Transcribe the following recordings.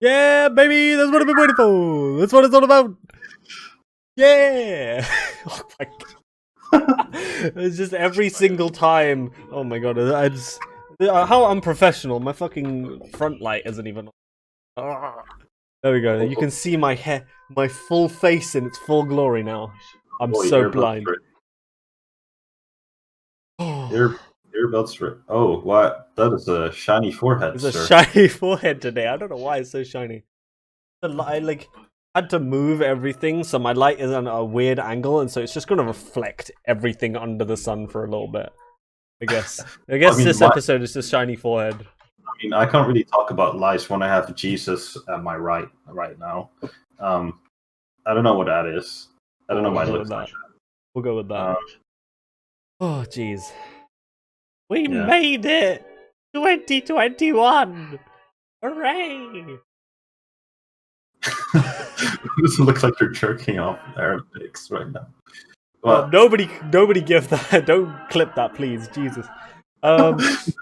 Yeah, baby, that's what I've been waiting for. That's what it's all about. Yeah. Oh my god. It's just every single time. Oh my god, I just how unprofessional. My fucking front light isn't even. Ah. There we go. You can see my hair, my full face in its full glory now. I'm so blind. Earbuds. Oh, what? That is a shiny forehead, It's a sir. shiny forehead today. I don't know why it's so shiny. I like had to move everything, so my light is on a weird angle, and so it's just gonna reflect everything under the sun for a little bit. I guess. I guess this episode is just shiny forehead. I mean, I can't really talk about lights when I have Jesus at my right now. I don't know what that is. I don't know why it looks like that. We'll go with that. Oh, jeez. We made it! 2021! Hooray! This looks like you're jerking off Arabics right now. Well, nobody give that. Don't clip that, please. Jesus. It's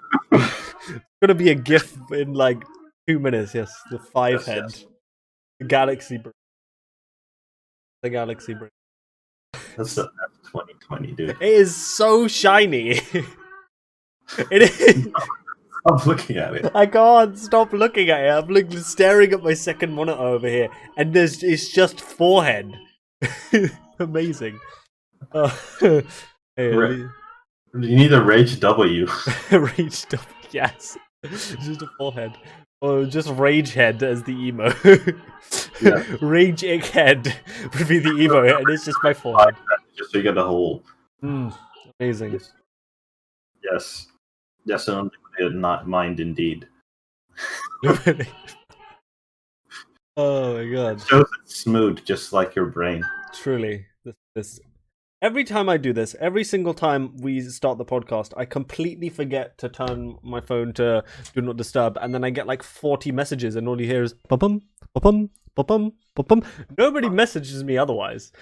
gonna be a GIF in like 2 minutes. Yes, the 5 head, yes. The galaxy brain. The galaxy brain. That's the F2020, dude. It is so shiny. It is. I'm looking at it. I can't stop looking at it. I'm staring at my second monitor over here, and it's just forehead. Amazing. Hey, you need a Rage W. Rage W, yes. Just a forehead. Or just Rage Head as the emo. Yeah. Rage Ick Head would be the emo, and it's just my forehead. Just so you get the whole. Amazing. Yes. Yes, an unlimited mind indeed. Oh my god. It shows it's smooth, just like your brain. Truly. This every time I do this, every single time we start the podcast, I completely forget to turn my phone to do not disturb, and then I get like 40 messages, and all you hear is bum bum bum bum. Nobody messages me otherwise.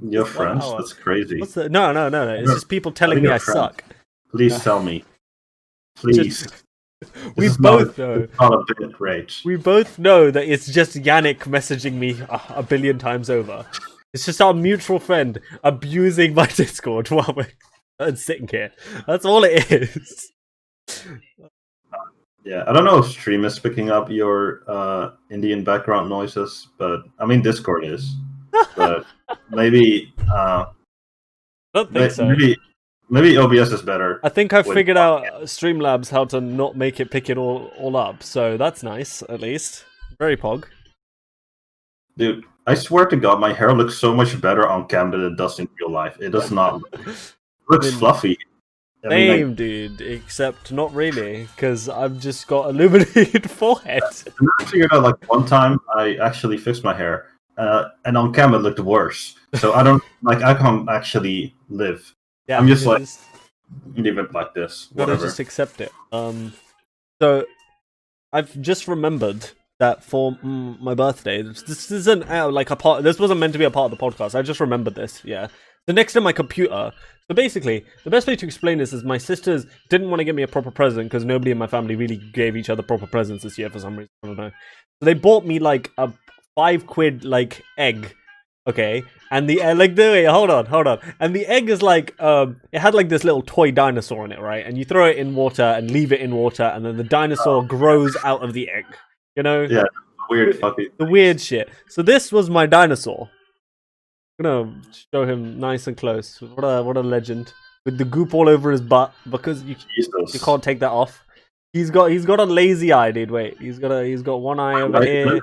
Your friends? That's crazy. What's the... No. It's just people telling me I suck. Please tell me. Please. We both know. It's not a bit rage. We both know that it's just Yannick messaging me a billion times over. It's just our mutual friend abusing my Discord while we're sitting here. That's all it is. Yeah, I don't know if stream is picking up your Indian background noises, but I mean Discord is. But maybe I don't think so. Maybe OBS is better. I think I've figured out Streamlabs how to not make it pick it all up, so that's nice, at least. Very pog. Dude, I swear to God, my hair looks so much better on camera than it does in real life. It does not look... It looks fluffy. Same, dude, except not really, because I've just got illuminated forehead. I figured out, like, one time I actually fixed my hair, and on camera it looked worse. So I can't actually live. Yeah, I'm just like, leave it like this. Whatever. Just accept it. So I've just remembered that for my birthday, this isn't like a part. This wasn't meant to be a part of the podcast. I just remembered this. Yeah. So next to my computer. So basically, the best way to explain this is my sisters didn't want to get me a proper present because nobody in my family really gave each other proper presents this year for some reason. I don't know. So they bought me like a £5 like egg. Okay, and the wait, hold on, and the egg is like it had like this little toy dinosaur in it, right? And you throw it in water and leave it in water, and then the dinosaur grows out of the egg. You know? Yeah, weird fucking the weird shit. So this was my dinosaur. I'm gonna show him nice and close. What a legend with the goop all over his butt because you can't take that off. He's got a lazy eye, dude. Wait, he's got one eye over here.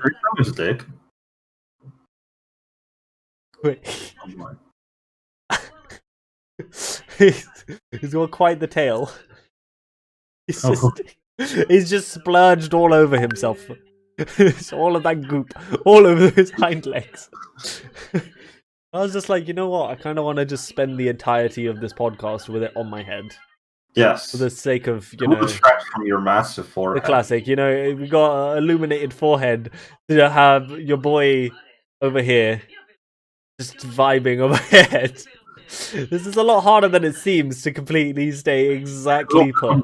Wait. He's got quite the tail. He's just splurged all over himself. It's all of that goop all over his hind legs. I was just like, you know what? I kind of want to just spend the entirety of this podcast with it on my head. Yes. For the sake of, distract from your massive forehead. The classic, we got an illuminated forehead to have your boy over here just vibing overhead. This is a lot harder than it seems to completely stay exactly put.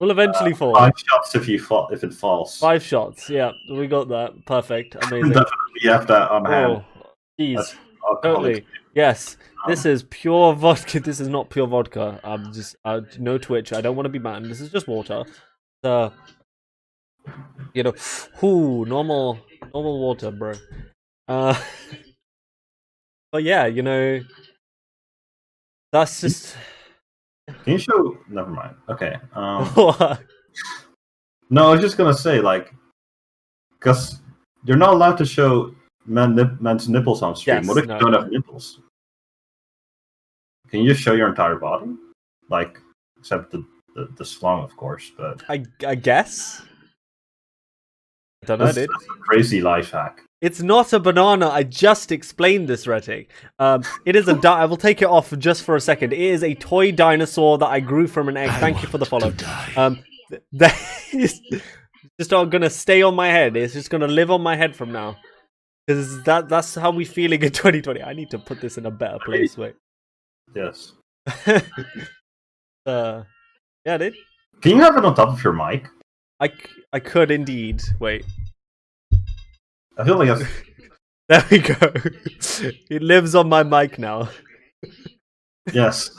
Will eventually fall. 5 shots if it falls. 5 shots. Yeah, we got that. Perfect. Amazing. Definitely have that on hand. Jeez. Totally. Yes. This is pure vodka. This is not pure vodka. I'm just no Twitch. I don't want to be banned. This is just water. You know, normal water, bro. But yeah, you know, that's just. Can you show? Never mind. Okay. No, I was just gonna say, like, because you're not allowed to show men's nipples on stream. Yes, what if you don't have nipples? Can you just show your entire body, like, except the schlong, of course? But I guess. I don't know, dude. That's a crazy life hack. It's not a banana. I just explained this, Retic. It is I will take it off just for a second. It is a toy dinosaur that I grew from an egg. Thank you for the follow. That is just not gonna stay on my head. It's just gonna live on my head from now. Because that's how we feeling in 2020. I need to put this in a better place. Wait. Yes. Yeah, dude. Can you have it on top of your mic? I could indeed. Wait. I feel like there we go. It lives on my mic now. Yes.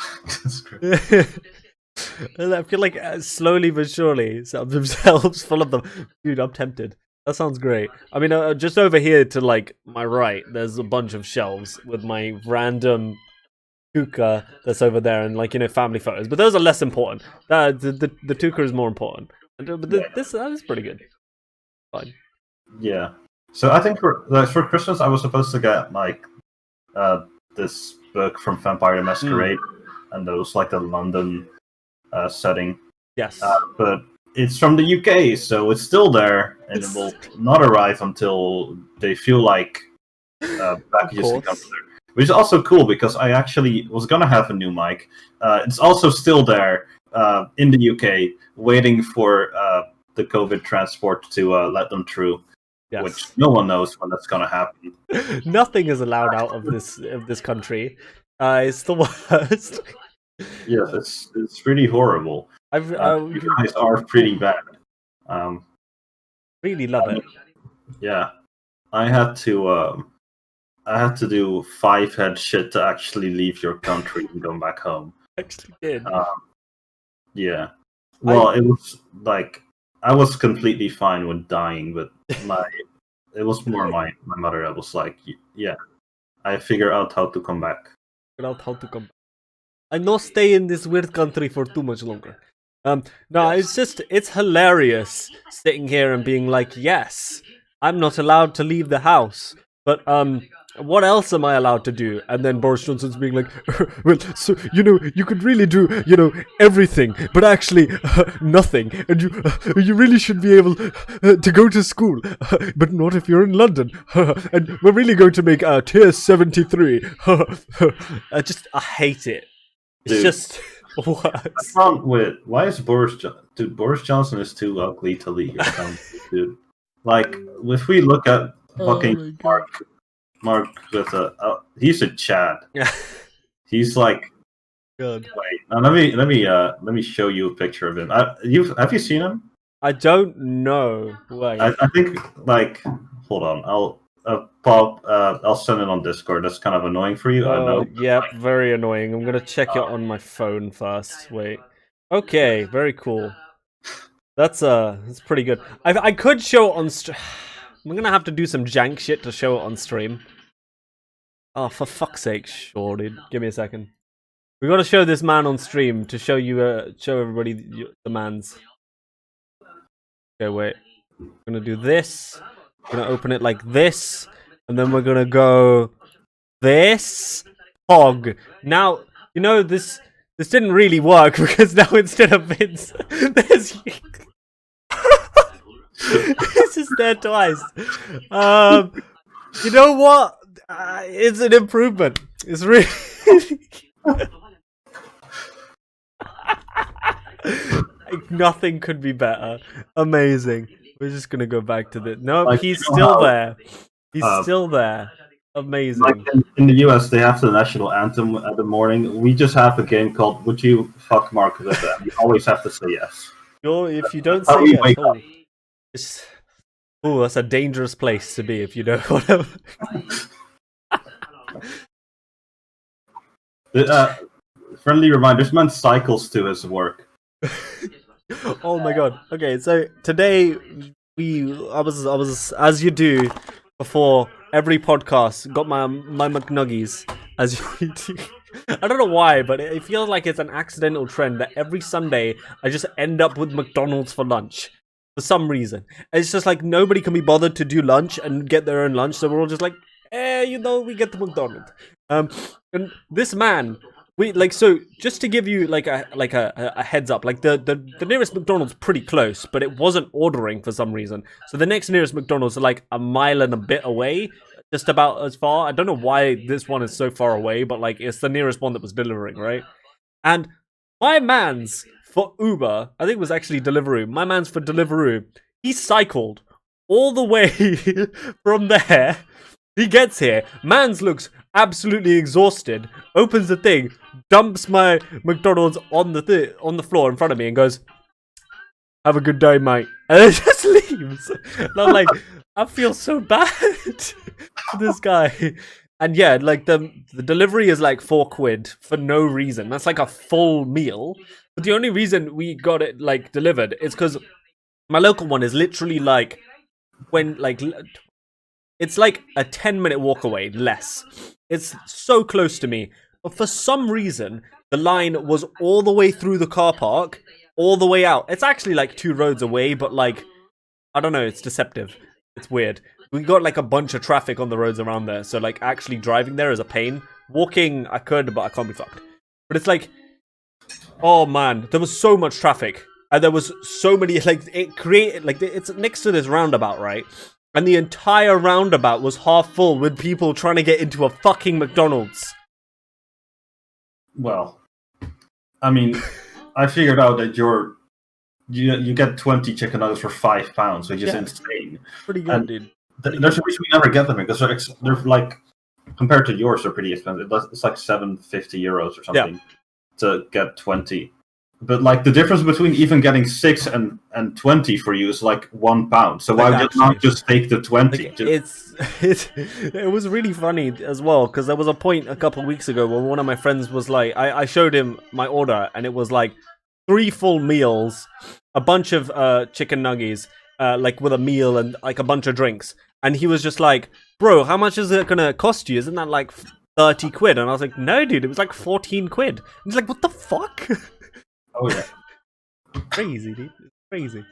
I feel like slowly but surely themselves full of them. Dude, I'm tempted. That sounds great. I mean, just over here to like my right, there's a bunch of shelves with my random Tuka that's over there, and like, you know, family photos. But those are less important. The Tuka is more important. But that is pretty good. Fine. Yeah. So I think for Christmas I was supposed to get like this book from Vampire the Masquerade, and it was like the London setting. Yes. But it's from the UK, so it's still there, and it will not arrive until they feel like packages can come through. Which is also cool because I actually was gonna have a new mic. It's also still there in the UK, waiting for the COVID transport to let them through. Yes. Which no one knows when that's gonna happen. Nothing is allowed out of this country. It's the worst. Yes, it's really horrible. You guys are pretty bad. Really love it. Yeah, I had to do 5-head shit to actually leave your country and go back home. Actually did. Yeah. Well, it was like I was completely fine with dying, but it was more my mother. I was like, yeah, I figure out how to come back. I not stay in this weird country for too much longer. No, it's hilarious sitting here and being like, yes, I'm not allowed to leave the house, but what else am I allowed to do? And then Boris Johnson's being like, well, so, you know, you could really do, you know, everything, but actually nothing. And you really should be able to go to school, but not if you're in London. And we're really going to make tier 73. I hate it. It's Dude, just what? I found with why is Boris Johnson is too ugly to lead your country, dude. Like, if we look at fucking Mark with he's a Chad. Yeah. He's like, good. Wait, now let me show you a picture of him. Have you seen him? I don't know. Wait. I think like, hold on. I'll send it on Discord. That's kind of annoying for you. I know. Yep, very annoying. I'm gonna check it on my phone first. Wait. Okay, very cool. That's pretty good. I could show it on stream. I'm gonna have to do some jank shit to show it on stream. Oh, for fuck's sake, sure, dude. Give me a second. We gotta show this man on stream to show you, show everybody the man's. Okay, wait. I'm gonna do this. I'm gonna open it like this, and then we're gonna go this. Hog. Now, you know, this didn't really work because now instead of Vince, there's this is there twice. You know what? It's an improvement. It's really like, nothing could be better. Amazing. We're just gonna go back to the. No, like, he's still there. He's still there. Amazing. Like in the US, they have the national anthem at the morning. We just have a game called "Would You Fuck Mark Rutte?" You always have to say yes. if you don't How say we yes, wake up. it's that's a dangerous place to be if you don't want to. Friendly reminder: this man cycles to his work. Oh my god. Okay, so today I was as you do before every podcast, got my McNuggies as you do. I don't know why, but it feels like it's an accidental trend that every Sunday I just end up with McDonald's for lunch. For some reason. It's just like nobody can be bothered to do lunch and get their own lunch, so we're all just like, we get the McDonald's. And this man, so just to give you like a heads up, like the nearest McDonald's pretty close, but it wasn't ordering for some reason. So the next nearest McDonald's is like a mile and a bit away, just about as far. I don't know why this one is so far away, but like it's the nearest one that was delivering, right? And my man's for Uber, I think it was actually Deliveroo. My man's for Deliveroo. He cycled all the way from there. He gets here. Man's looks absolutely exhausted. Opens the thing, dumps my McDonald's on the floor in front of me, and goes, "Have a good day, mate." And then just leaves. And I'm like, I feel so bad for this guy. And yeah, like the delivery is like £4 for no reason. That's like a full meal. But the only reason we got it like delivered is because my local one is literally like it's like a 10-minute walk away, less. It's so close to me. But for some reason, the line was all the way through the car park, all the way out. It's actually like 2 roads away, but like, I don't know, it's deceptive. It's weird. We got like a bunch of traffic on the roads around there, so like actually driving there is a pain. Walking, I could, but I can't be fucked. But it's like, oh man, there was so much traffic. And there was so many, like, it created, like, it's next to this roundabout, right? And the entire roundabout was half full with people trying to get into a fucking McDonald's. Well, I mean, I figured out that you get 20 chicken nuggets for £5, which is insane. Pretty good, dude. There's a reason we never get them because they're like, compared to yours, they're pretty expensive. It's like €750 or something to get 20. But like the difference between even getting 6 and 20 for you is like £1. So why not just take the 20? Like, it was really funny as well because there was a point a couple of weeks ago where one of my friends was like, I showed him my order and it was like 3 full meals, a bunch of chicken nuggies, like with a meal and like a bunch of drinks, and he was just like, "Bro, how much is it gonna cost you? Isn't that like £30?" And I was like, "No, dude, it was like £14." And he's like, "What the fuck?" Oh yeah, crazy, dude. It's crazy.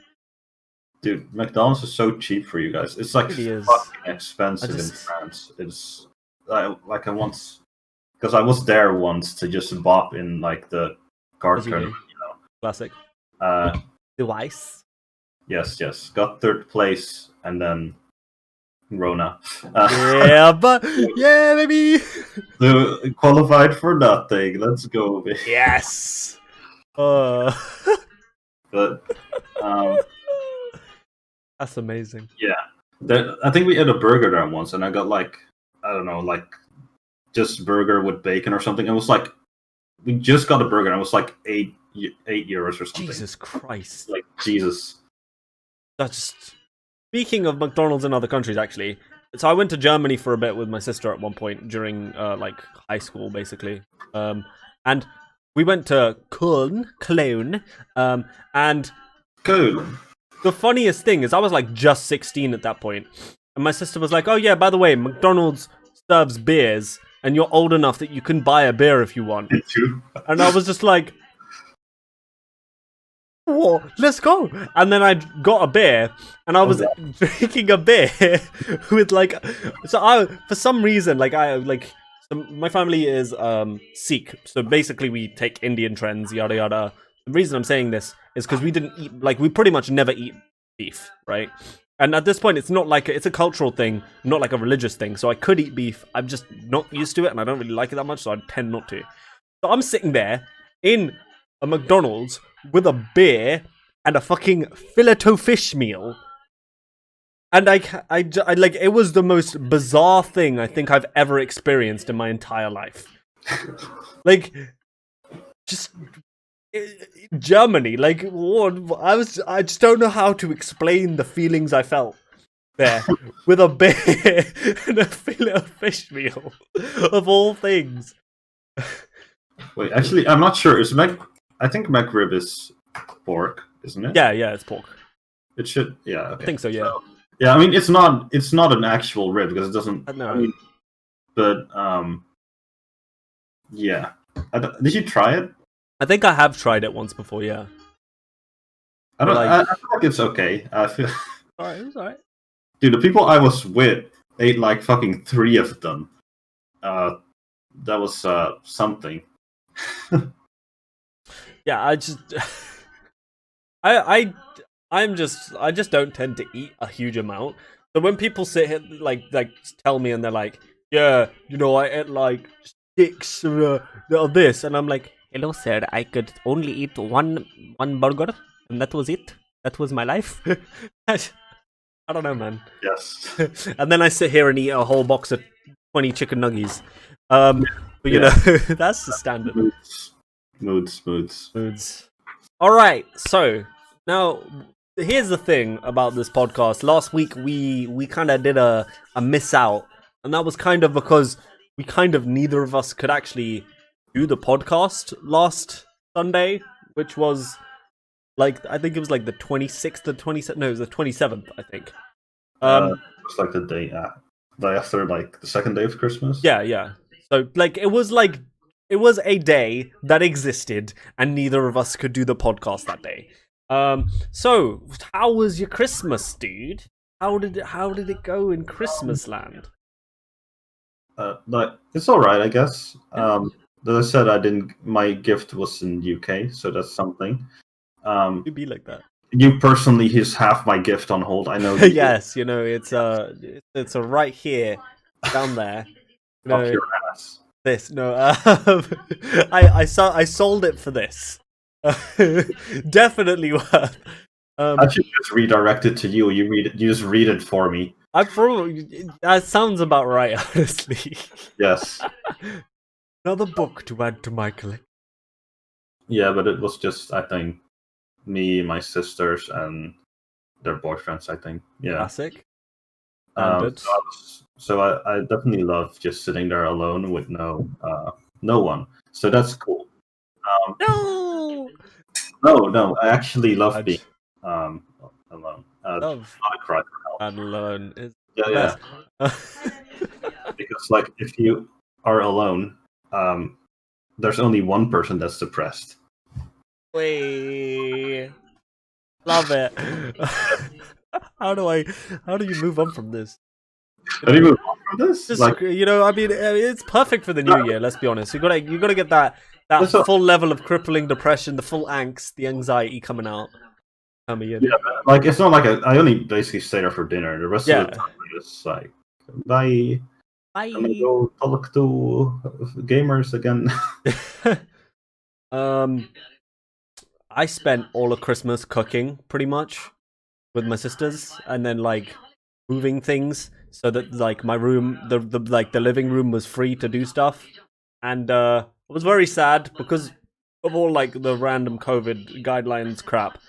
Dude, McDonald's is so cheap for you guys. It's like fucking expensive in France. It's like I once, because I was there once to just bop in like the card tournament, Classic. Device. Yes. Got 3rd place and then Rona. Yeah, but yeah, baby. So, qualified for nothing. Let's go, baby. Yes. But that's amazing. Yeah, I think we had a burger there once, and I got like, I don't know, like just burger with bacon or something. It was like we just got a burger, and it was like €8 or something. Jesus Christ! Like Jesus. That's speaking of McDonald's in other countries, actually. So I went to Germany for a bit with my sister at one point during like high school, basically, and we went to Cologne, and Cologne. The funniest thing is I was like just 16 at that point, and my sister was like, "Oh yeah, by the way, McDonald's serves beers, and you're old enough that you can buy a beer if you want." And I was just like, "Whoa, let's go!" And then I got a beer, and I was drinking a beer with like, for some reason, my family is Sikh, so basically we take Indian trends, yada yada. The reason I'm saying this is because we didn't eat, like, we pretty much never eat beef, right? And at this point, it's not like it's a cultural thing, not like a religious thing. So I could eat beef. I'm just not used to it, and I don't really like it that much, so I tend not to. So I'm sitting there in a McDonald's with a beer and a fucking filet-o-fish meal. And I like, it was the most bizarre thing I think I've ever experienced in my entire life. Like, just Germany, like what? I just don't know how to explain the feelings I felt there with a beer and a fillet of fish meal, of all things. Wait, actually, I'm not sure. I think McRib is pork, isn't it? Yeah, it's pork. It should. Yeah, okay. I think so. Yeah. Yeah, I mean, it's not an actual rib because it doesn't. No. I mean, but yeah. Did you try it? I think I have tried it once before. Yeah. I feel like it's okay. I feel. Alright, it was alright. Dude, the people I was with ate like fucking 3 of them. That was something. Yeah, I just, I just don't tend to eat a huge amount. So when people sit here, like tell me, and they're like, yeah, you know, I ate like 6 of this, and I'm like, hello, sir, I could only eat one burger, and that was it. That was my life. I don't know, man. Yes. And then I sit here and eat a whole box of 20 chicken nuggies. But you know, that's the standard. Moods. All right, so now here's the thing about this podcast. Last week we kind of did a miss out, and that was kind of because we kind of neither of us could actually do the podcast last Sunday, which was like, I think it was like the 26th, the 27th. No, it was the 27th, I think. It was like the day after, like the second day of Christmas. Yeah. So like it was a day that existed, and neither of us could do the podcast that day. So how was your Christmas, dude? How did it go in Christmas land? Like it's all right, I guess. As I said, my gift was in UK, so that's something. You be like that. You personally, he's half my gift on hold. I know. Yes, you know it's a right here, down there. You know, up your ass. This I sold it for this. Definitely worth. I should just redirect it to you. You just read it for me. That sounds about right, honestly. Yes. Another book to add to my collection. Yeah, but it was just, I think, me, my sisters, and their boyfriends. I think. Yeah. Classic. So I definitely love just sitting there alone with no one. So that's cool. No. I actually love being alone. Love not a cry for help. And alone is yeah. Because like if you are alone, there's only one person that's depressed. Wait, love it. How do you move on from this? How do you move on from this? Just, like, you know, I mean, it's perfect for the new year. Let's be honest. You gotta get that full level of crippling depression, the full angst, the anxiety coming out. Yeah, like it's not like I only basically stay there for dinner. The rest of the time, I just like bye. I'm gonna go talk to gamers again. I spent all of Christmas cooking, pretty much, with my sisters, and then like moving things so that like my room, the living room was free to do stuff, and I was very sad because of all like the random COVID guidelines crap,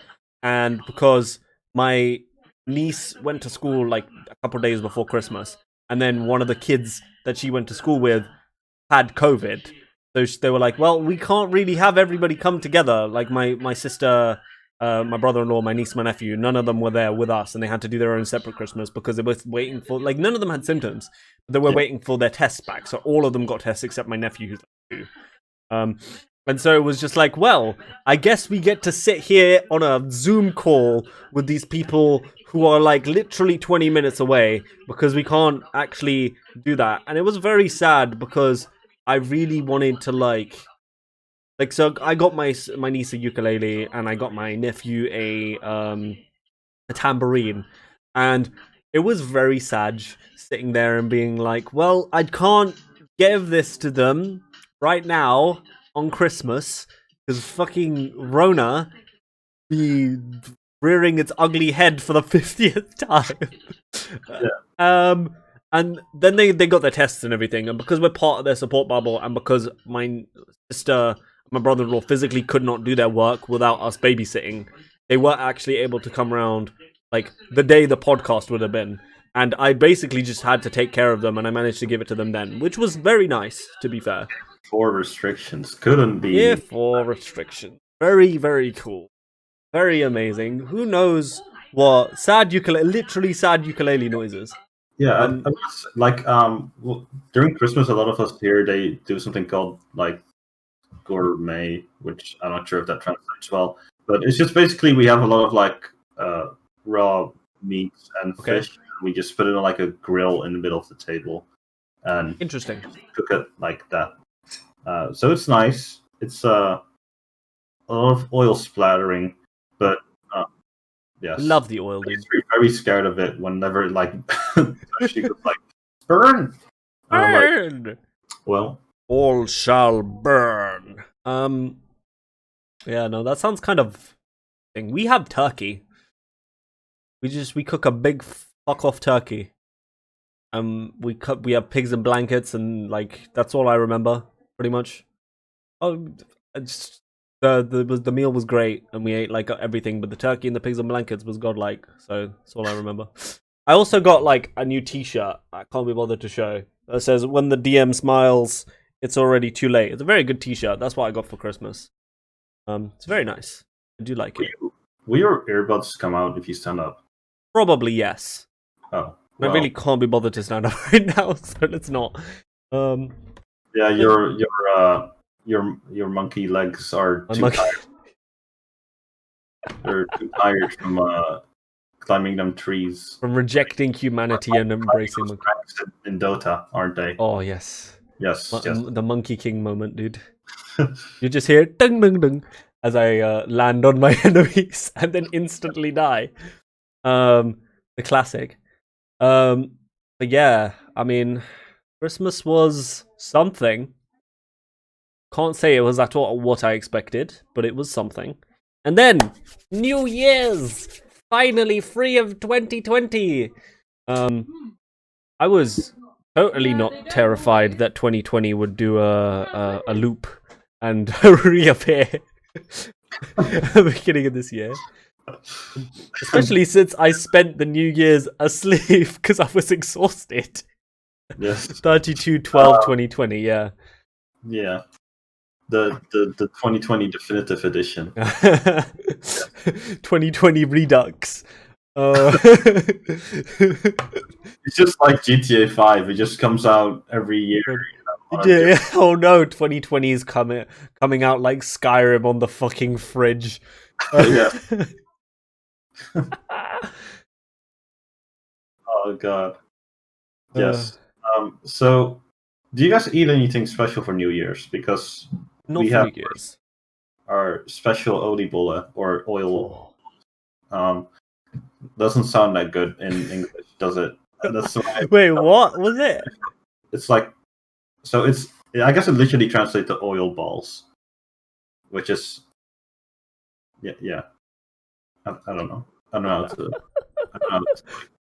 and because my niece went to school like a couple of days before Christmas, and then one of the kids that she went to school with had COVID. So they were like, well, we can't really have everybody come together. Like my sister, my brother-in-law, my niece, my nephew, none of them were there with us, and they had to do their own separate Christmas because they were waiting for, like, none of them had symptoms. But they were waiting for their tests back. So all of them got tests except my nephew, who's like 2. And so it was just like, well, I guess we get to sit here on a Zoom call with these people who are like literally 20 minutes away because we can't actually do that. And it was very sad because I really wanted to like so I got my niece a ukulele and I got my nephew a tambourine, and it was very sad sitting there and being like, well, I can't give this to them right now on Christmas because fucking Rona be rearing its ugly head for the 50th time. Yeah. And then they got their tests and everything, and because we're part of their support bubble, and because my sister, my brother-in-law physically could not do their work without us babysitting. They weren't actually able to come around like the day the podcast would have been. And I basically just had to take care of them, and I managed to give it to them then, which was very nice, to be fair. 4 restrictions. Couldn't be. Yeah, 4 restrictions. Very, very cool. Very amazing. Who knows what literally sad ukulele noises. Yeah, during Christmas, a lot of us here, they do something called like gourmet, which I'm not sure if that translates well, but it's just basically we have a lot of like raw meats and fish. We just put it on like a grill in the middle of the table, and interesting, cook it like that. So it's nice. It's a lot of oil splattering, but yes, love the oil. Dude. I'm very scared of it whenever like she goes like burn. Burn. Well, all shall burn. Yeah, no, that sounds kind of thing. We have turkey. We cook a big fuck off turkey. We have pigs and blankets, and like that's all I remember pretty much. Oh, the meal was great, and we ate like everything, but the turkey and the pigs and blankets was godlike. So that's all I remember. I also got like a new T-shirt. I can't be bothered to show. That says "When the DM smiles, it's already too late." It's a very good T-shirt. That's what I got for Christmas. It's very nice. I do like it. Will your earbuds come out if you stand up? Probably yes. Oh, well. I really can't be bothered to stand up right now, so let's not. Yeah, your monkey legs are too tired. They're too tired from climbing them trees. From rejecting humanity and embracing monkey. In Dota, aren't they? Oh yes. Yes. The Monkey King moment, dude. You just hear dung dung dung as I land on my enemies and then instantly die. The classic. But yeah, I mean, Christmas was something. Can't say it was at all what I expected, but it was something. And then New Year's, finally free of 2020. I was totally not terrified that 2020 would do a loop and reappear at the beginning of this year. Especially since I spent the New Year's asleep because I was exhausted. Yes. 32/12/2020, yeah. Yeah. The 2020 definitive edition. 2020 Redux. It's just like GTA 5. It just comes out every year. Yeah. Oh no, 2020 is coming out like Skyrim on the fucking fridge. Yeah. Oh god. Yes. So, do you guys eat anything special for New Year's? Because we have New Year's. Our special oliebollen or oil. Doesn't sound that good in English, does it? That's Wait, what was it? It's like, so it's. I guess it literally translates to oil balls, which is. Yeah. I don't know. I don't know how to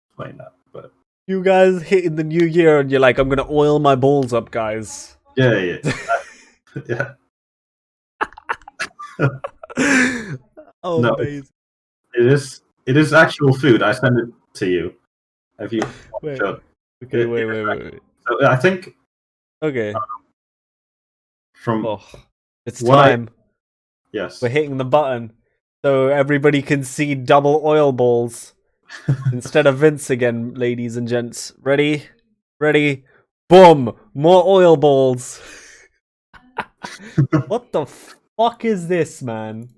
explain that, but you guys hit in the new year and you're like, I'm gonna oil my balls up, guys. Yeah. Yeah. Oh, no, amazing. It is actual food. I send it to you. Have you? Wait. Okay, wait. So I think. Okay. From it's time. Yes. We're hitting the button. So everybody can see double oil balls instead of Vince again, ladies and gents. Ready? Boom! More oil balls. What the fuck is this, man?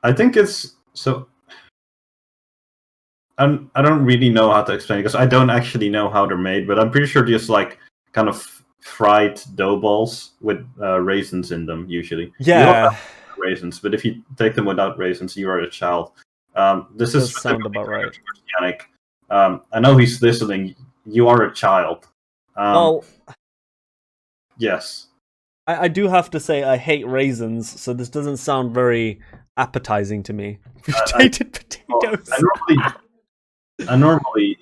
I think it's so. I don't really know how to explain it because I don't actually know how they're made, but I'm pretty sure just like kind of fried dough balls with raisins in them usually. Yeah. Raisins, but if you take them without raisins, you are a child. This does sound about right. I know he's listening. You are a child. Well, yes. I do have to say I hate raisins, so this doesn't sound very appetizing to me. Potato potatoes. I normally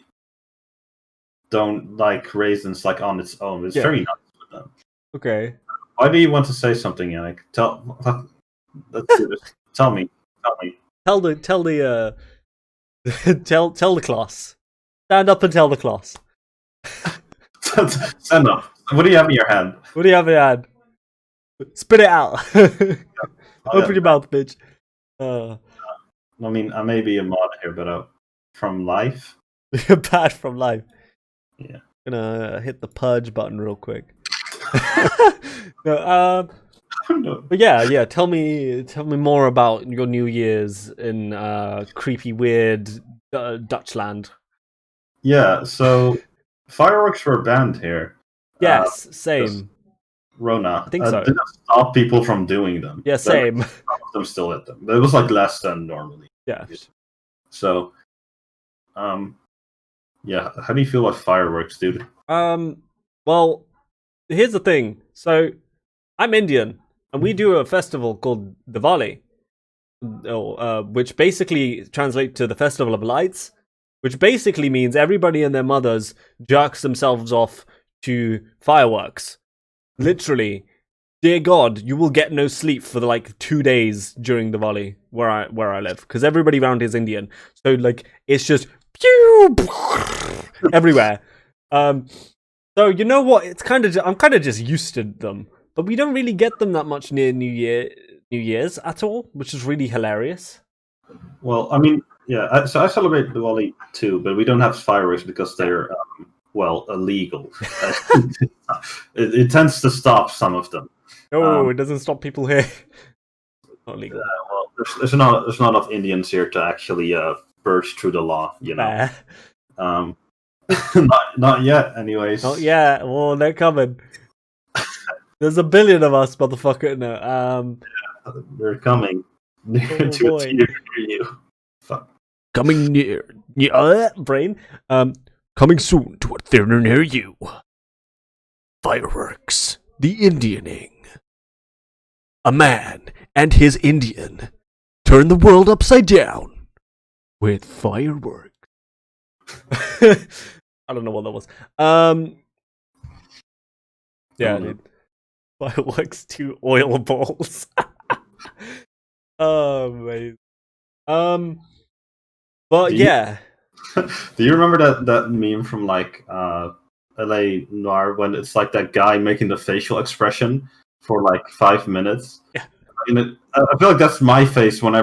don't like raisins like on its own. It's very nice with them. Okay. Why do you want to say something, Yannick? Let's do this. Tell me. Tell the tell the class. Stand up and tell the class. Stand up. What do you have in your hand? What do you have in your hand? Spit it out. Open your mouth, bitch. I mean, I may be a mod here, but from life. You're bad from life. Yeah. Gonna hit the purge button real quick. No, but yeah. Tell me more about your New Year's in creepy, weird Dutchland. Yeah. So fireworks were banned here. Yes, same. Rona. I think so. Didn't stop people from doing them. Yeah, same. Some of them still hit them. It was like less than normally. Yeah. So, yeah. How do you feel about fireworks, dude? Well, here's the thing. So, I'm Indian, and we do a festival called Diwali, which basically translates to the Festival of Lights, which basically means everybody and their mothers jerks themselves off to fireworks. Literally, dear God, you will get no sleep for like 2 days during Diwali where I live, because everybody around is Indian. So like it's just pew everywhere. So you know what? I'm kind of just used to them, but we don't really get them that much near New Year's at all, which is really hilarious. Well, I mean, yeah. So I celebrate Diwali too, but we don't have fireworks because they're illegal. It tends to stop some of them. No, it doesn't stop people here. Not legal. Well, there's not enough Indians here to actually burst through the law, you know. Not yet, anyways. Not yet. Well, they're coming. There's a billion of us, motherfucker. No. They're coming near you. Fuck. Coming near brain. Coming soon to a theater near you. Fireworks. The Indianing. A man and his Indian turn the world upside down with fireworks. I don't know what that was. Yeah, dude. Fireworks to oil balls. Oh, amazing. But yeah. Do you remember that meme from like LA Noir when it's like that guy making the facial expression for like 5 minutes? Yeah. I feel like that's my face when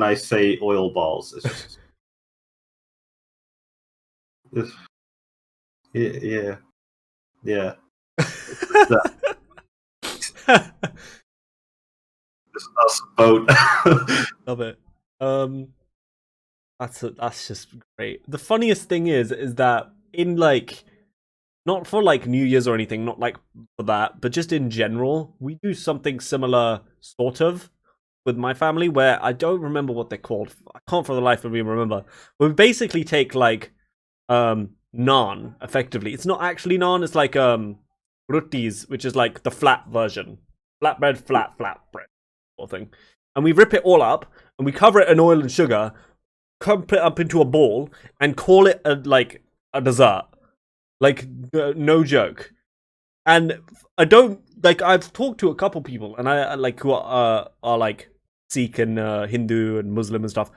I say oil balls. It's just, yeah. This us boat. Love it. That's just great. The funniest thing is that in like, not for like New Year's or anything, not like for that, but just in general, we do something similar, sort of, with my family, where I don't remember what they're called. I can't for the life of me remember. But we basically take like naan, effectively. It's not actually naan, it's like rotis, which is like the flat version. Flatbread, flat bread, sort of thing. And we rip it all up, and we cover it in oil and sugar, crumple it up into a ball, and call it a dessert. Like, no joke. And I don't, like, I've talked to a couple people, and I like, who are like Sikh and Hindu and Muslim and stuff.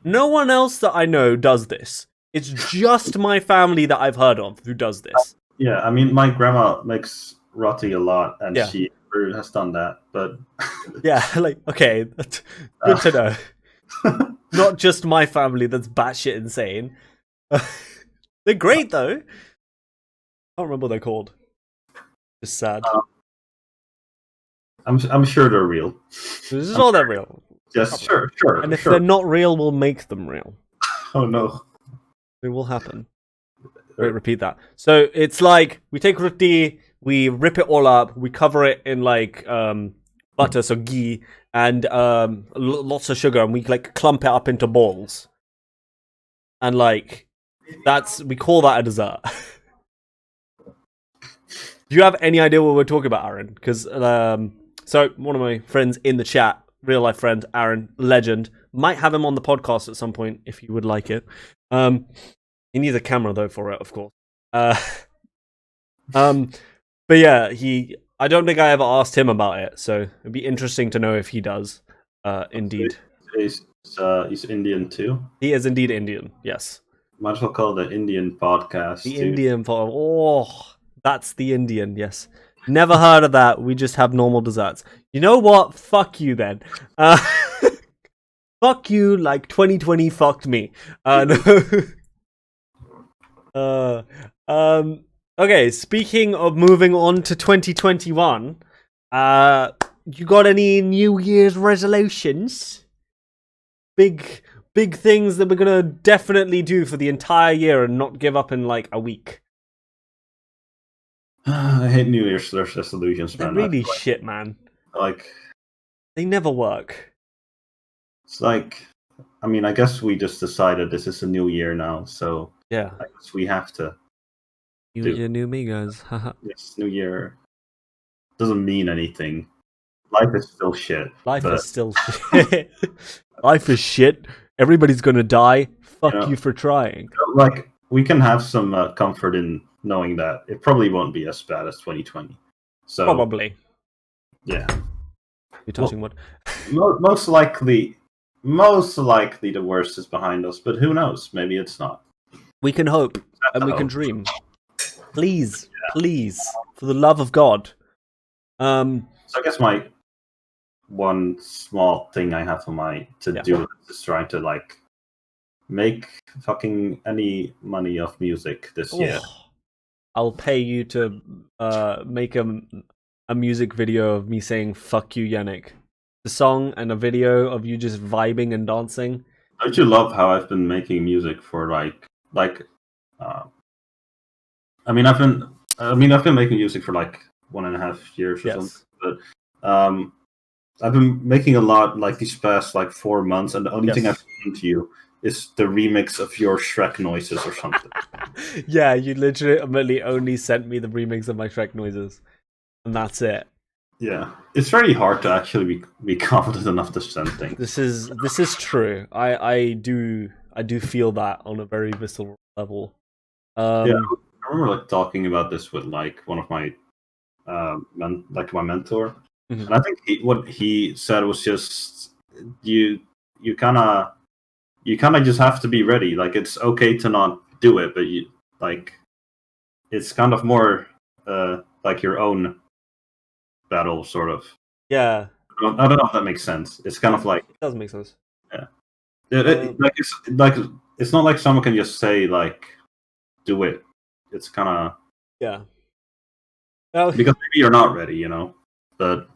No one else that I know does this. It's just my family that I've heard of who does this. Yeah, I mean, my grandma makes roti a lot, and she has done that, but... Yeah, like, okay, that's good to know. Not just my family that's batshit insane. They're great, though. I don't remember what they're called. Just sad. I'm sure they're real. This is all they're real. Yes, sure. And if they're not real, we'll make them real. Oh, no. It will happen. Wait, repeat that. So it's like, we take roti, we rip it all up, we cover it in like butter, so ghee, and lots of sugar, and we like clump it up into balls. And like, we call that a dessert. Do you have any idea what we're talking about, Aaron? Because so one of my friends in the chat, real life friend Aaron, legend, might have him on the podcast at some point if you would like it. He needs a camera though for it, of course. But yeah, he I don't think I ever asked him about it, so it'd be interesting to know if he does. Indeed. He's Indian too. He is indeed Indian, yes. Might as well call it the Indian podcast. The too. Indian that's the Indian, yes. Never heard of that. We just have normal desserts. You know what? Fuck you then. Fuck you like 2020 fucked me. No. Okay, speaking of moving on to 2021, you got any New Year's resolutions? Big things that we're gonna definitely do for the entire year and not give up in like a week. I hate New Year's resolutions, man. They're really shit, man. Like, they never work. It's like, I mean, I guess we just decided this is a new year now, so yeah, I guess we have to. New year, new me, guys. Yes, new year doesn't mean anything. Life is still shit. Life is still shit. Life is shit. Everybody's gonna die. Fuck you for trying. Like, we can have some comfort in knowing that it probably won't be as bad as 2020. So probably. Yeah. You're touching what? Most likely the worst is behind us, but who knows? Maybe it's not. We can hope and we can dream. Please, please, for the love of God. So I guess my one small thing I have on my to-do is trying to like make fucking any money off music this year. I'll pay you to make a music video of me saying "fuck you, Yannick." The song and a video of you just vibing and dancing. Don't you love how I've been making music for like I mean I've been making music for like 1.5 years or something, but I've been making a lot like these past like 4 months, and the only thing I've seen to you is the remix of your Shrek noises or something. Yeah, you literally only sent me the remix of my Shrek noises, and that's it. Yeah, it's very hard to actually be confident enough to send things. This is true. I do feel that on a very visceral level. Yeah, I remember like talking about this with like one of my my mentor, and I think what he said was just you kind of just have to be ready. Like, it's okay to not do it, but you like it's kind of more like your own battle, sort of. Yeah. I don't know if that makes sense. It's kind of like it does make sense. Yeah. It's not like someone can just say like, do it. It's kind of because maybe you're not ready, you know. But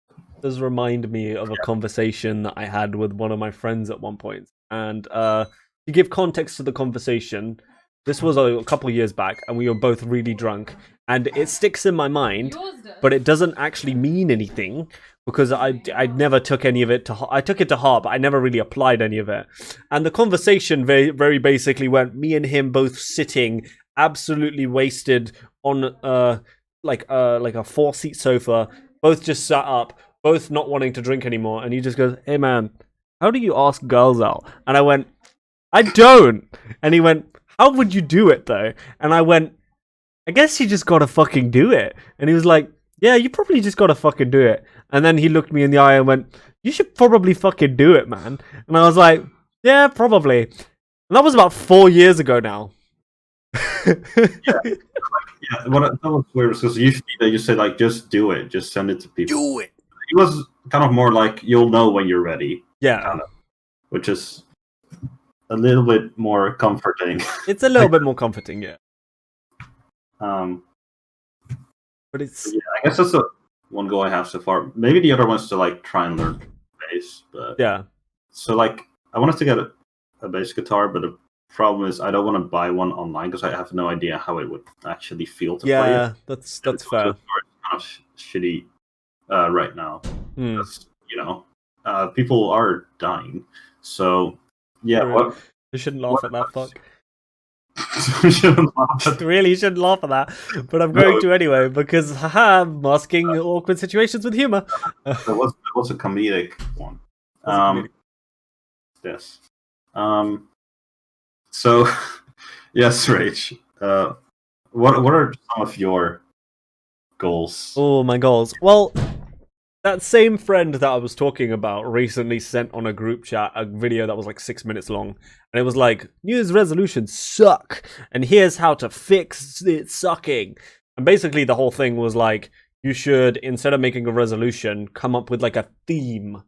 it does remind me of a conversation that I had with one of my friends at one point, and to give context to the conversation, this was a couple years back, and we were both really drunk, and it sticks in my mind, but it doesn't actually mean anything because I never took any of it to heart. I took it to heart, but I never really applied any of it. And the conversation very, very basically went me and him both sitting absolutely wasted on like a 4-seat sofa, both just sat up, both not wanting to drink anymore, and he just goes, "Hey man, how do you ask girls out?" And I went, "I don't." And he went, "How would you do it though?" And I went, "I guess you just gotta fucking do it." And he was like, "Yeah, you probably just gotta fucking do it." And then he looked me in the eye and went, "You should probably fucking do it, man." And I was like, "Yeah, probably." And that was about 4 years ago now. That was weird because usually they just say like, just do it, just send it to people. Do it. It was kind of more like, you'll know when you're ready. Yeah. Kind of, which is a little bit more comforting. It's a little bit more comforting, yeah. But it's I guess that's the one goal I have so far. Maybe the other one's to like try and learn bass, but so like I wanted to get a bass guitar, but the problem is I don't want to buy one online because I have no idea how it would actually feel to play it. Yeah, that's fair. It's kind of shitty right now. Because, you know, people are dying. So yeah, you shouldn't laugh at that. Fuck. Really shouldn't laugh at that, but I'm going to anyway because masking awkward situations with humor. It was a comedic one. Yes. So, yes, Rach. What are some of your goals. Oh, my goals. Well, that same friend that I was talking about recently sent on a group chat a video that was like 6 minutes long. And it was like, New Year's resolutions suck. And here's how to fix it sucking. And basically the whole thing was like, you should, instead of making a resolution, come up with like a theme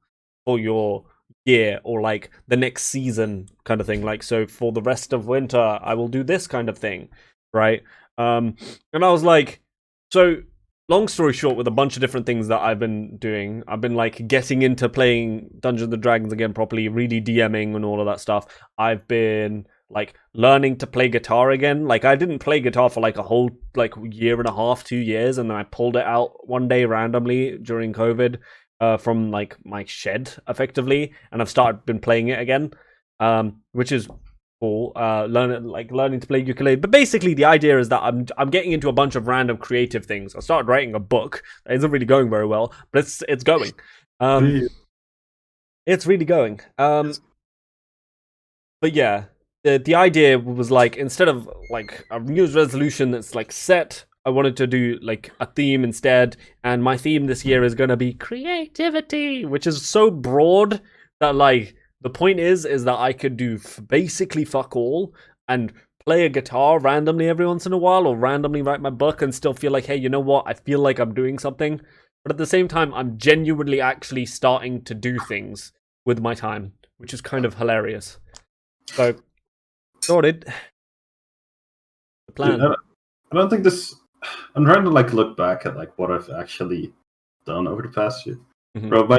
for your year or like the next season kind of thing. Like, so for the rest of winter, I will do this kind of thing, right? And I was like, so long story short, with a bunch of different things that I've been doing, I've been like getting into playing Dungeons and Dragons again properly, really DMing and all of that stuff. I've been like learning to play guitar again. Like I didn't play guitar for like a whole like year and a half, 2 years, and then I pulled it out one day randomly during COVID from like my shed effectively, and I've been playing it again, which is cool. Learning to play ukulele. But basically the idea is that I'm getting into a bunch of random creative things. I started writing a book. It isn't really going very well, but it's going. It's really going. But yeah, the idea was like, instead of like a New Year's resolution that's like set, I wanted to do like a theme instead, and my theme this year is going to be creativity, which is so broad that like the point is that I could do basically fuck all and play a guitar randomly every once in a while, or randomly write my book and still feel like, hey, you know what? I feel like I'm doing something. But at the same time, I'm genuinely actually starting to do things with my time, which is kind of hilarious. So, sorted. The plan. Dude, I don't think this. I'm trying to like look back at like what I've actually done over the past year. Mm-hmm. Bro,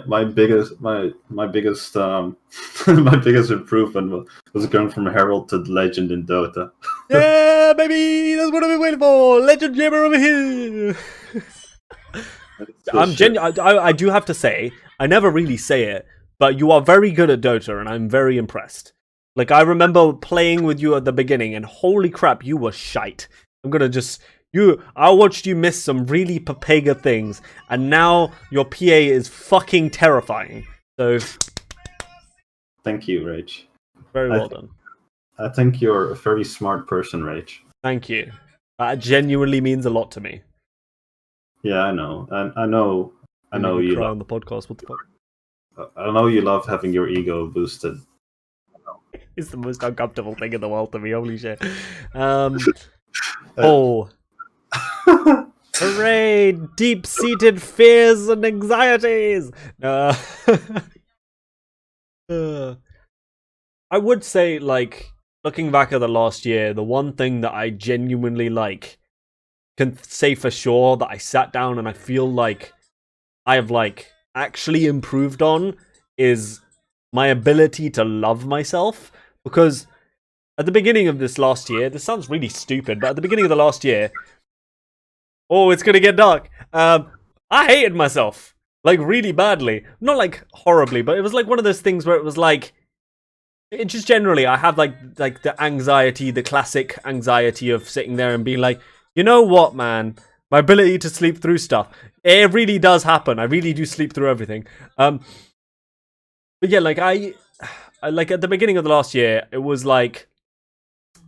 my biggest my biggest my biggest improvement was going from Herald to Legend in Dota. Yeah, baby, that's what I've been waiting for. Legend Jammer over here. I do have to say, I never really say it, but you are very good at Dota, and I'm very impressed. Like, I remember playing with you at the beginning, and holy crap, you were shite. I'm gonna just... I watched you miss some really Papega things, and now your PA is fucking terrifying. So... Thank you, Rage. Very well done. I think you're a very smart person, Rage. Thank you. That genuinely means a lot to me. Yeah, I know. I know you cry on the podcast. What the fuck? I know you love having your ego boosted. It's the most uncomfortable thing in the world to me. Holy shit. Oh. Hooray! Deep-seated fears and anxieties! I would say, like, looking back at the last year, the one thing that I genuinely, like, can say for sure that I sat down and I feel like I have, like, actually improved on is my ability to love myself. Because at the beginning of this last year, this sounds really stupid, but at the beginning of the last year, oh, it's gonna get dark. I hated myself, like, really badly. Not like horribly, but it was like one of those things where it was like, it just generally, I have like the anxiety, the classic anxiety of sitting there and being like, you know what, man, my ability to sleep through stuff, it really does happen. I really do sleep through everything. But yeah, like I like at the beginning of the last year, it was like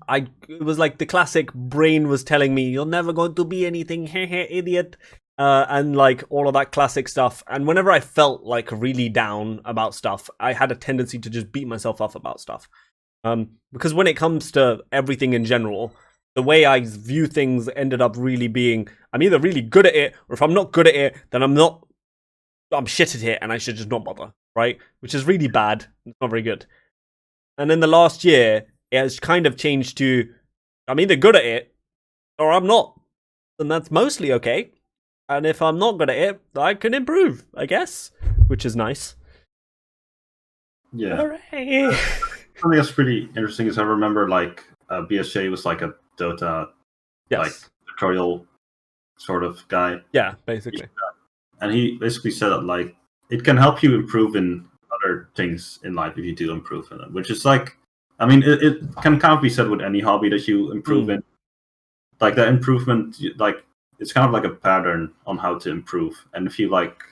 the classic brain was telling me, you're never going to be anything, idiot. And like all of that classic stuff. And whenever I felt like really down about stuff, I had a tendency to just beat myself up about stuff. Because when it comes to everything in general, the way I view things ended up really being, I'm either really good at it, or if I'm not good at it, then I'm shit at it and I should just not bother, right? Which is really bad. It's not very good. And in the last year, it has kind of changed to, I'm either good at it or I'm not. And that's mostly okay. And if I'm not good at it, I can improve, I guess. Which is nice. Yeah. Hooray! Something that's pretty interesting is I remember like BSJ was like a Dota like tutorial sort of guy. Yeah, basically. And he basically said that like it can help you improve in other things in life if you do improve in it. Which is like, I mean, it can kind of be said with any hobby that you improve in. Like that improvement, like it's kind of like a pattern on how to improve. And if you like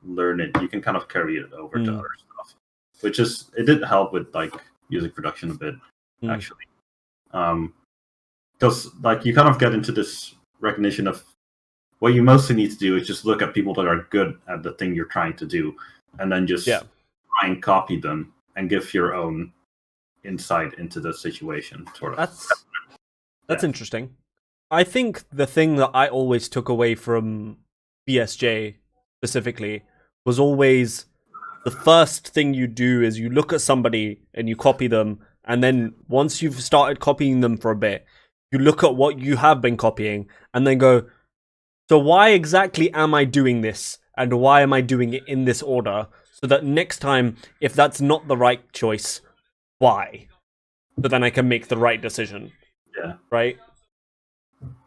learn it, you can kind of carry it over to other stuff. Which is, it did help with like music production a bit, actually. Because like you kind of get into this recognition of what you mostly need to do is just look at people that are good at the thing you're trying to do, and then just try and copy them and give your own insight into the situation. Sort of. That's interesting. I think the thing that I always took away from BSJ specifically was always the first thing you do is you look at somebody and you copy them, and then once you've started copying them for a bit, you look at what you have been copying and then go, so why exactly am I doing this, and why am I doing it in this order, so that next time, if that's not the right choice, why? So then I can make the right decision. Yeah. Right?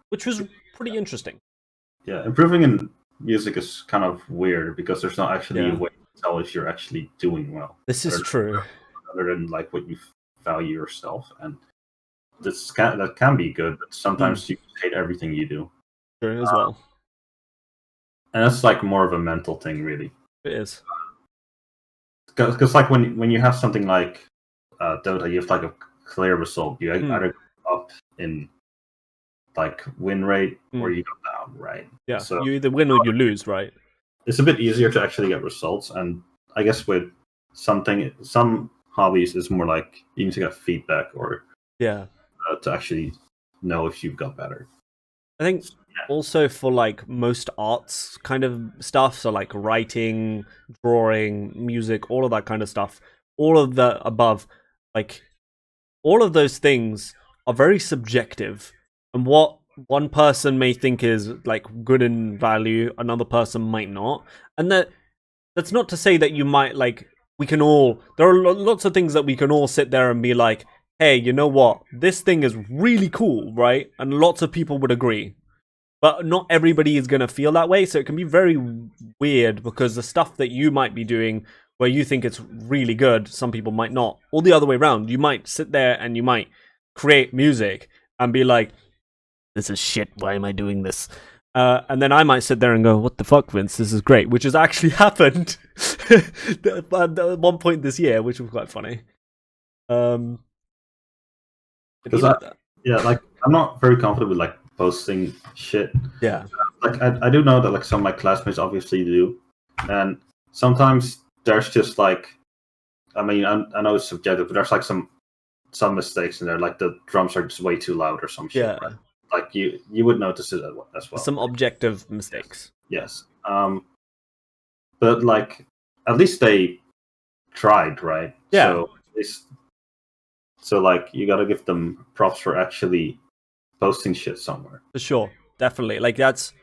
Which was pretty interesting. Yeah, improving in music is kind of weird because there's not actually a way to tell if you're actually doing well. This is true. Other than like what you value yourself, and that can be good, but sometimes you hate everything you do. True as well. And that's like more of a mental thing, really. It is. Because like when you have something like Dota, you have like a clear result. You either go up in like win rate or you go down, right? Yeah, so you either win or you lose, right? It's a bit easier to actually get results, and I guess with some hobbies it's more like you need to get feedback or to actually know if you've got better. I think also for like most arts kind of stuff, so like writing, drawing, music, all of that kind of stuff, all of the above, like all of those things are very subjective, and what one person may think is like good in value, another person might not, and that's not to say that you might like, there are lots of things that we can all sit there and be like, hey, you know what, this thing is really cool, right? And lots of people would agree. But not everybody is going to feel that way, so it can be very weird because the stuff that you might be doing where you think it's really good, some people might not. Or the other way around, you might sit there and you might create music and be like, this is shit, why am I doing this? And then I might sit there and go, what the fuck, Vince, this is great, which has actually happened at one point this year, which was quite funny. Like I'm not very confident with like posting shit. Yeah. Like I do know that like some of my classmates obviously do, and sometimes there's just like, I mean, I know it's subjective, but there's like some mistakes in there, like the drums are just way too loud or some shit. Yeah. Right? Like you would notice it as well. Some objective mistakes. Yes. But like at least they tried, right? Yeah. So like you gotta give them props for actually posting shit somewhere. For sure, definitely. Like that's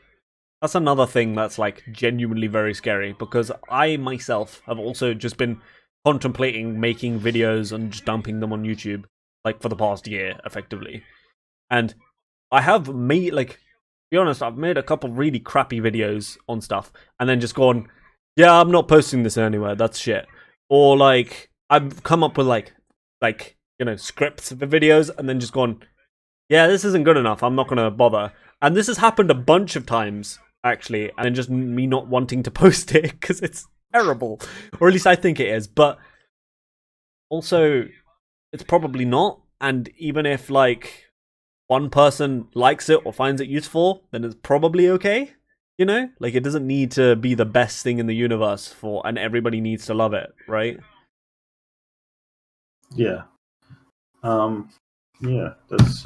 another thing that's like genuinely very scary, because I myself have also just been contemplating making videos and just dumping them on YouTube like for the past year, effectively. And I have made, like, to be honest, I've made a couple really crappy videos on stuff and then just gone, yeah, I'm not posting this anywhere, that's shit. Or like I've come up with like you know, scripts for videos and then just gone, yeah, this isn't good enough, I'm not gonna bother. And this has happened a bunch of times, actually, and then just me not wanting to post it because it's terrible. Or at least I think it is, but also it's probably not. And even if like one person likes it or finds it useful, then it's probably okay. You know? Like it doesn't need to be the best thing in the universe and everybody needs to love it, right? Yeah. Yeah, that's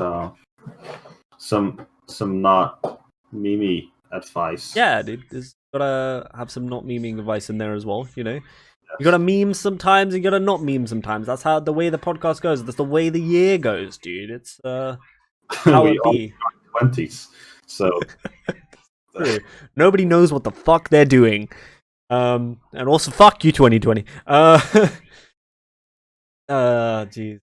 some not meme advice. Yeah, dude, there's gotta have some not memeing advice in there as well, you know? Yes. You gotta meme sometimes, you gotta not meme sometimes. That's how the way the podcast goes. That's the way the year goes, dude. It's how it be. 20s, so nobody knows what the fuck they're doing. And also fuck you 2020. Jeez.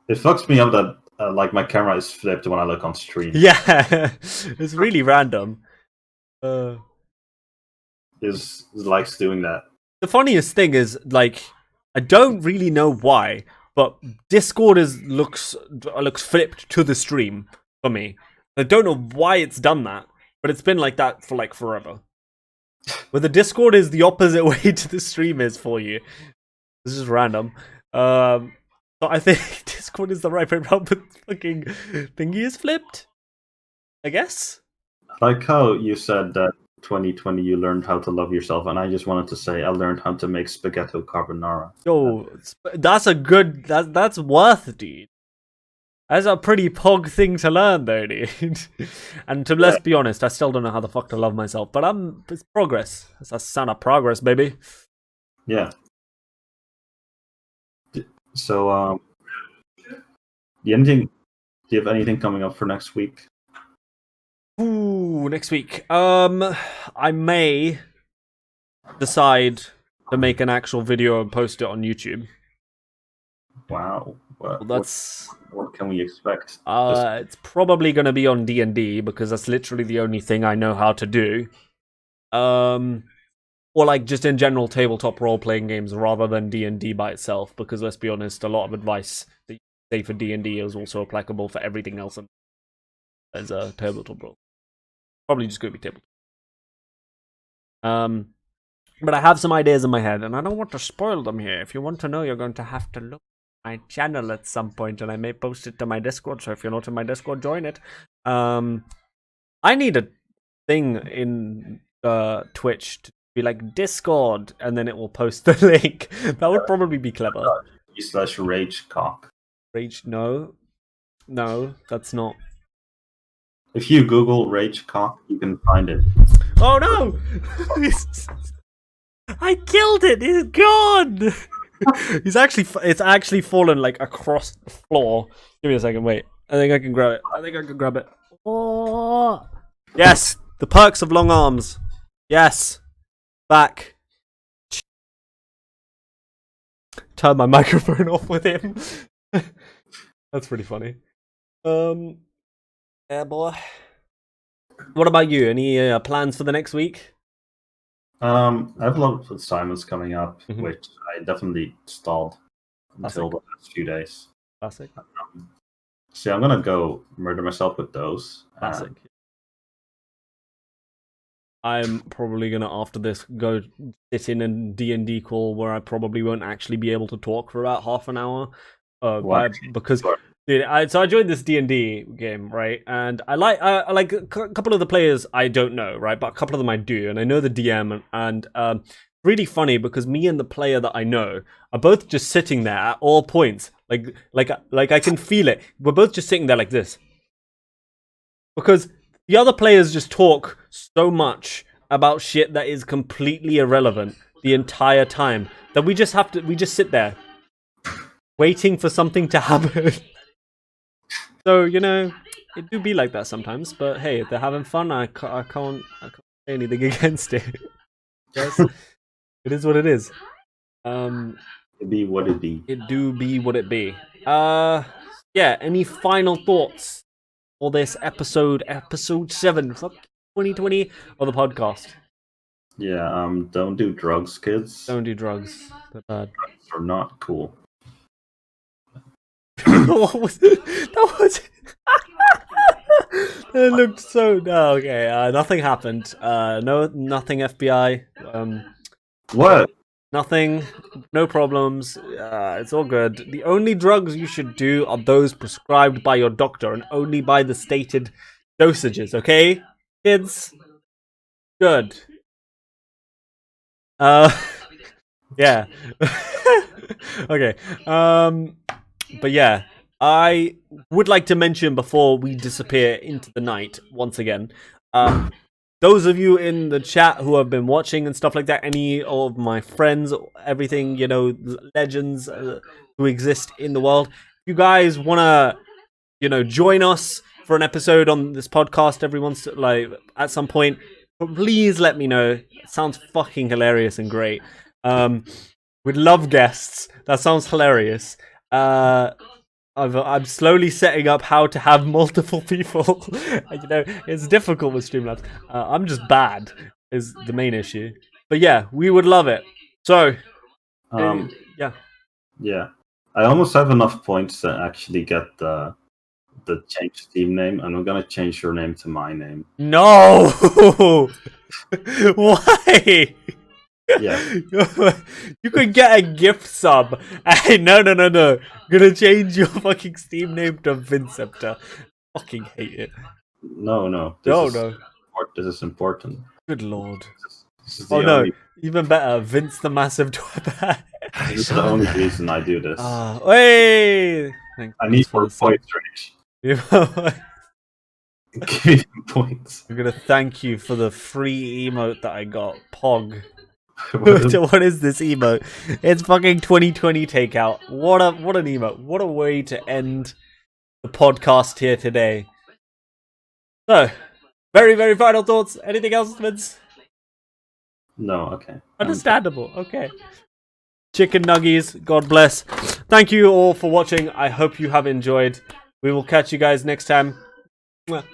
It fucks me up that like my camera is flipped when I look on stream. Yeah, it's really random. Is likes doing that. The funniest thing is, like, I don't really know why, but Discord looks flipped to the stream for me. I don't know why it's done that, but it's been like that for like forever. Where the Discord is the opposite way to the stream is for you. This is random. So I think Discord is the right way around, but fucking thingy is flipped. I guess. Like how you said that 2020 you learned how to love yourself, and I just wanted to say I learned how to make spaghetti carbonara. Yo, that's a good. That's worth, dude. That's a pretty pog thing to learn, though, dude. And let's be honest, I still don't know how the fuck to love myself, but it's progress. It's a sign of progress, baby. Yeah. So, do you have anything coming up for next week? Ooh, next week. I may decide to make an actual video and post it on YouTube. Wow. What can we expect? It's probably going to be on D&D because that's literally the only thing I know how to do. Or like just in general tabletop role-playing games rather than D&D by itself, because let's be honest, a lot of advice that you say for D&D is also applicable for everything else as a tabletop role. Probably just going to be tabletop. But I have some ideas in my head, and I don't want to spoil them here. If you want to know, you're going to have to look at my channel at some point, and I may post it to my Discord, so if you're not in my Discord, join it. I need a thing in Twitch to be like Discord, and then it will post the link. That would probably be clever. /ragecock. Rage? No, that's not. If you Google Ragecock, you can find it. Oh no! I killed it. It's gone. It's actually fallen like across the floor. Give me a second. Wait. I think I can grab it. Oh. Yes. The perks of long arms. Yes. Back. Turn my microphone off with him. That's pretty funny. Yeah, boy. What about you? Any plans for the next week? I have a lot of assignments coming up, which I definitely stalled until the last few days. Classic. So I'm gonna go murder myself with those. Classic. I'm probably gonna after this go sit in a D&D call where I probably won't actually be able to talk for about half an hour. Because dude, I joined this D&D game, right? And I like a couple of the players I don't know, right? But a couple of them I do, and I know the DM, and really funny because me and the player that I know are both just sitting there at all points, like I can feel it. We're both just sitting there like this because the other players just talk so much about shit that is completely irrelevant the entire time that we just sit there waiting for something to happen. So, you know, it do be like that sometimes, but hey, if they're having fun, I can't say anything against it. Yes, it is what it is. It be what it be. It do be what it be. Yeah, any final thoughts for this episode 7, fuck 2020 of the podcast? Yeah, don't do drugs, kids. Don't do drugs. They're bad. Drugs are not cool. What was that? Was it looked so. No, okay. Nothing happened. Nothing. FBI. What? Nothing. No problems. It's all good. The only drugs you should do are those prescribed by your doctor and only by the stated dosages. Okay, kids. Good. Yeah. Okay. But yeah, I would like to mention before we disappear into the night once again, those of you in the chat who have been watching and stuff like that, any of my friends, everything, you know, legends who exist in the world, if you guys want to, you know, join us for an episode on this podcast everyone's like at some point, please let me know. It sounds fucking hilarious and great. We'd love guests. That sounds hilarious. I'm slowly setting up how to have multiple people. You know, it's difficult with Streamlabs. I'm just bad is the main issue. But yeah, we would love it. So, yeah. I almost have enough points to actually get the change Steam name, and I'm gonna change your name to my name. No, why? Yeah. You could get a gift sub. Hey, no. Gonna change your fucking Steam name to Vinceptor. Fucking hate it. No. No. This is important. Good lord. This is Oh the no, only, even better, Vince the Massive Dweller. this is the only reason I do this. Wait! I need more points, Rich. Give me some points. I'm gonna thank you for the free emote that I got. Pog. What What is this emote? It's fucking 2020 takeout. What an emote. What a way to end the podcast here today. So, very, very final thoughts. Anything else, Vince? No, okay. Understandable. Okay. Chicken nuggies. God bless. Thank you all for watching. I hope you have enjoyed. We will catch you guys next time. Mwah.